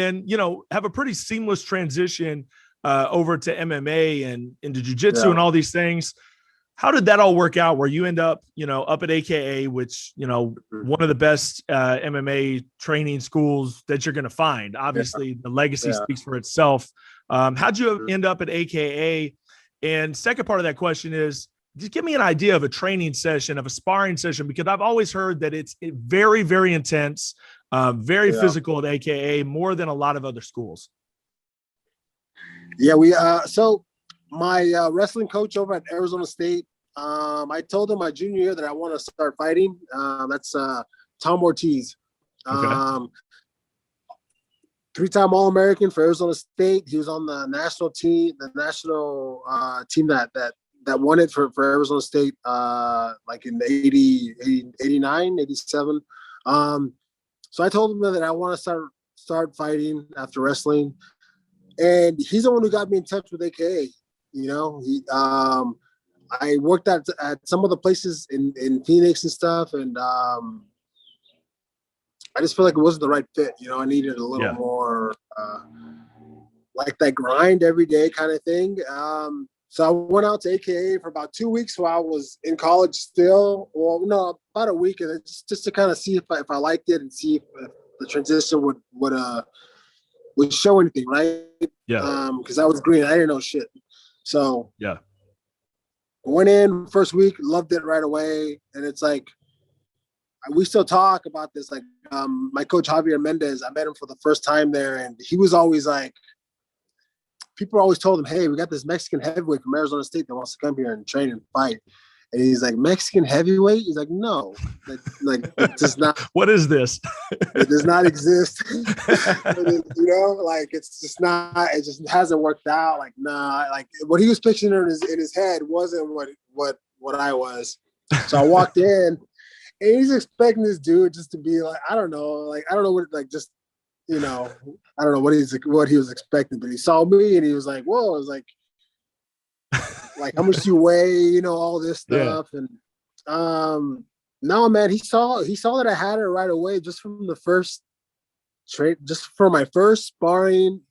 and, you know, have a pretty seamless transition over to MMA and into jiu-jitsu and all these things. How did that all work out where you end up, you know, up at AKA, which, you know, one of the best MMA training schools that you're going to find? Obviously, the legacy speaks for itself. How'd you end up at AKA? And second part of that question is, just give me an idea of a training session, of a sparring session, because I've always heard that it's very, very intense, very physical at AKA, more than a lot of other schools. Yeah, so my wrestling coach over at Arizona State, I told him my junior year that I want to start fighting. That's Tom Ortiz. Okay. Three-time All-American for Arizona State. He was on the national team, team that won it for Arizona State, like in 89, 87. So I told him that I want to start fighting after wrestling. And he's the one who got me in touch with AKA. You know, I worked at some of the places in Phoenix and stuff, and I just feel like it wasn't the right fit. You know, I needed a little more like that grind every day kind of thing. So I went out to AKA for about 2 weeks while I was in college still. Well, no, about a week, and just to kind of see if I liked it and see if the transition would show anything, right? Yeah. Because I was green, I didn't know shit. So yeah, went in first week, loved it right away, and it's like we still talk about this. Like my coach Javier Mendez, I met him for the first time there, and he was always like, people always told him, "Hey, we got this Mexican heavyweight from Arizona State that wants to come here and train and fight." And he's like, "Mexican heavyweight?" He's like, "No, like it does not." What is this? It does not exist. You know, like it's just not. It just hasn't worked out. Like nah, like what he was picturing in his head wasn't what I was. So I walked in, and he's expecting this dude just to be like, I don't know what, like, just, you know, I don't know what he was expecting, but he saw me and he was like, "Whoa!" I was like how much do you weigh? You know, all this stuff. And no, man, he saw that I had it right away just from the first just for my first sparring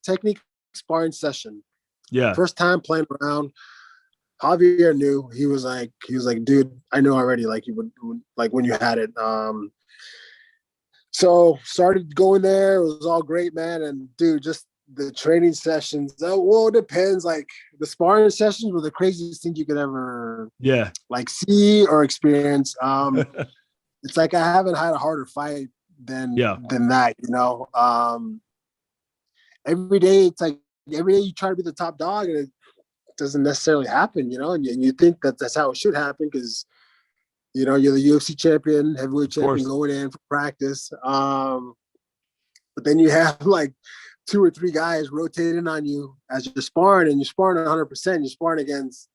sparring session. Yeah. First time playing around. Javier knew. He was like, "Dude, I knew already, like you would like when you had it." So started going there. It was all great, man. And dude, just the training sessions, well, it depends. Like the sparring sessions were the craziest thing you could ever like see or experience. It's like I haven't had a harder fight than that, you know. Every day you try to be the top dog, and it doesn't necessarily happen, you know. And you think that's how it should happen because, you know, you're the UFC champion, heavyweight champion, going in for practice. But then you have like 2 or 3 guys rotating on you as you're sparring, and you're sparring 100%. You're sparring against